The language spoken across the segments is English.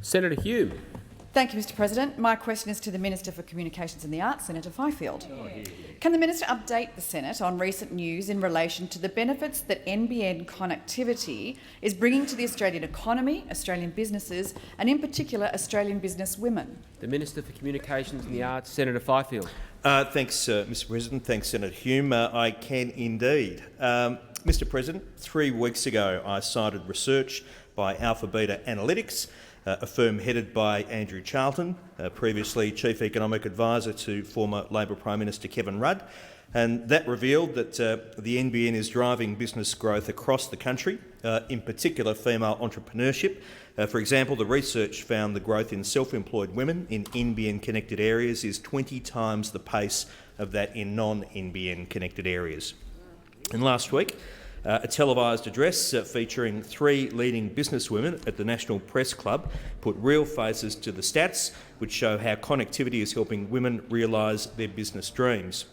Senator Hume. Thank you, Mr President. My question is to the Minister for Communications and the Arts, Senator Fifield. Can the Minister update the Senate on recent news in relation to the benefits that NBN connectivity is bringing to the Australian economy, Australian businesses and, in particular, Australian business women? The Minister for Communications and the Arts, Senator Fifield. Thanks, Mr President. Thanks, Senator Hume. I can indeed. Mr President, 3 weeks ago I cited research by Alpha Beta Analytics, a firm headed by Andrew Charlton, previously Chief Economic Advisor to former Labor Prime Minister Kevin Rudd, and that revealed that the NBN is driving business growth across the country, in particular female entrepreneurship. For example, the research found the growth in self-employed women in NBN connected areas is 20 times the pace of that in non-NBN connected areas. And last week, a televised address featuring 3 leading businesswomen at the National Press Club put real faces to the stats, which show how connectivity is helping women realise their business dreams.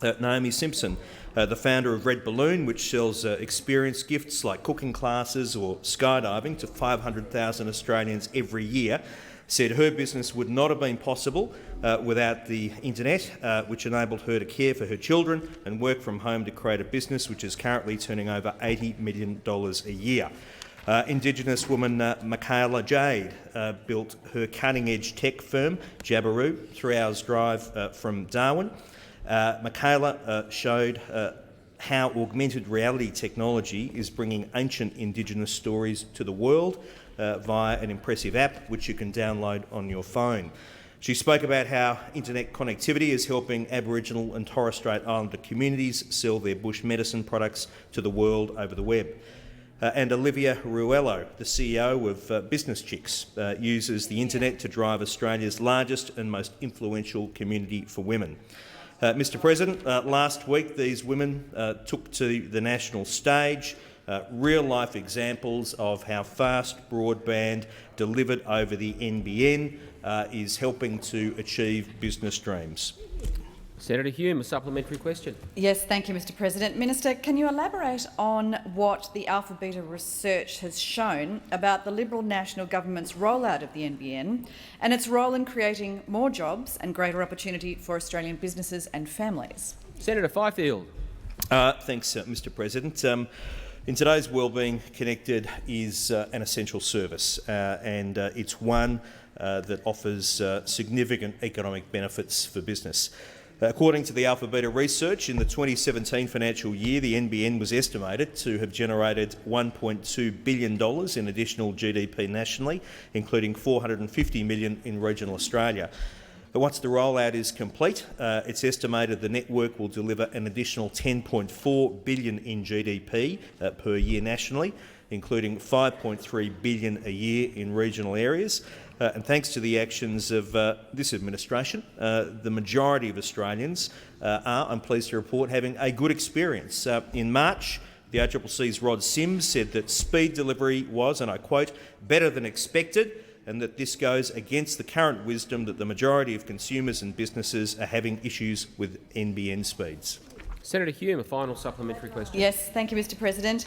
Naomi Simpson, the founder of Red Balloon, which sells experience gifts like cooking classes or skydiving to 500,000 Australians every year, said her business would not have been possible without the internet, which enabled her to care for her children and work from home to create a business which is currently turning over $80 million a year. Indigenous woman Michaela Jade built her cutting-edge tech firm, Jabiru, 3 hours drive from Darwin. Michaela showed how augmented reality technology is bringing ancient Indigenous stories to the world via an impressive app which you can download on your phone. She spoke about how internet connectivity is helping Aboriginal and Torres Strait Islander communities sell their bush medicine products to the world over the web. And Olivia Ruello, the CEO of Business Chicks, uses the internet to drive Australia's largest and most influential community for women. Mr President, last week these women took to the national stage real-life examples of how fast broadband delivered over the NBN is helping to achieve business dreams. Senator Hume, a supplementary question. Yes, thank you, Mr President. Minister, can you elaborate on what the Alpha Beta research has shown about the Liberal National Government's rollout of the NBN and its role in creating more jobs and greater opportunity for Australian businesses and families? Senator Fifield. Thanks, Mr President. In today's world, being connected is an essential service, and it's one that offers significant economic benefits for business. According to the Alpha Beta research, in the 2017 financial year, the NBN was estimated to have generated $1.2 billion in additional GDP nationally, including $450 million in regional Australia. But once the rollout is complete, it's estimated the network will deliver an additional $10.4 billion in GDP per year nationally, including $5.3 billion a year in regional areas. And thanks to the actions of this administration, the majority of Australians are, I'm pleased to report, having a good experience. In March, the ACCC's Rod Sims said that speed delivery was, and I quote, better than expected, and that this goes against the current wisdom that the majority of consumers and businesses are having issues with NBN speeds. Senator Hume, a final supplementary question. Yes, thank you, Mr President.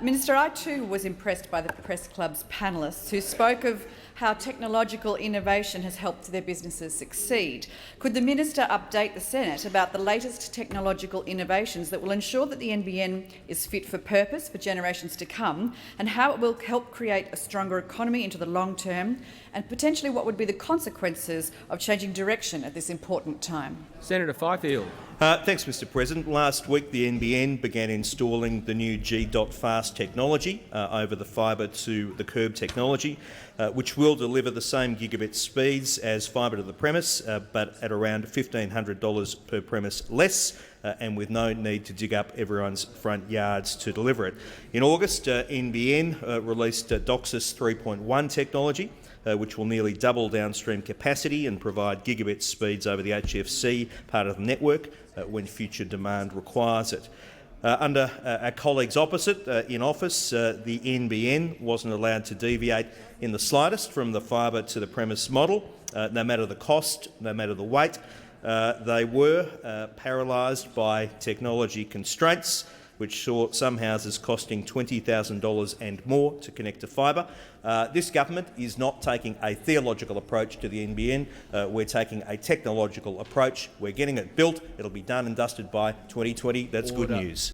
Minister, I too was impressed by the Press Club's panellists who spoke of how technological innovation has helped their businesses succeed. Could the Minister update the Senate about the latest technological innovations that will ensure that the NBN is fit for purpose for generations to come, and how it will help create a stronger economy into the long term, and potentially what would be the consequences of changing direction at this important time? Senator Fifield. Thanks, Mr President. Last week the NBN began installing the new G.fast technology over the fibre to the curb technology, which will deliver the same gigabit speeds as fibre to the premise, but at around $1,500 per premise less, and with no need to dig up everyone's front yards to deliver it. In August, NBN released DOCSIS 3.1 technology, which will nearly double downstream capacity and provide gigabit speeds over the HFC part of the network when future demand requires it. Under our colleagues opposite in office, the NBN wasn't allowed to deviate in the slightest from the fibre to the premise model, no matter the cost, no matter the weight. They were paralysed by technology constraints, which saw some houses costing $20,000 and more to connect to fibre. This government is not taking a theological approach to the NBN. We're taking a technological approach. We're getting it built. It'll be done and dusted by 2020. That's good news.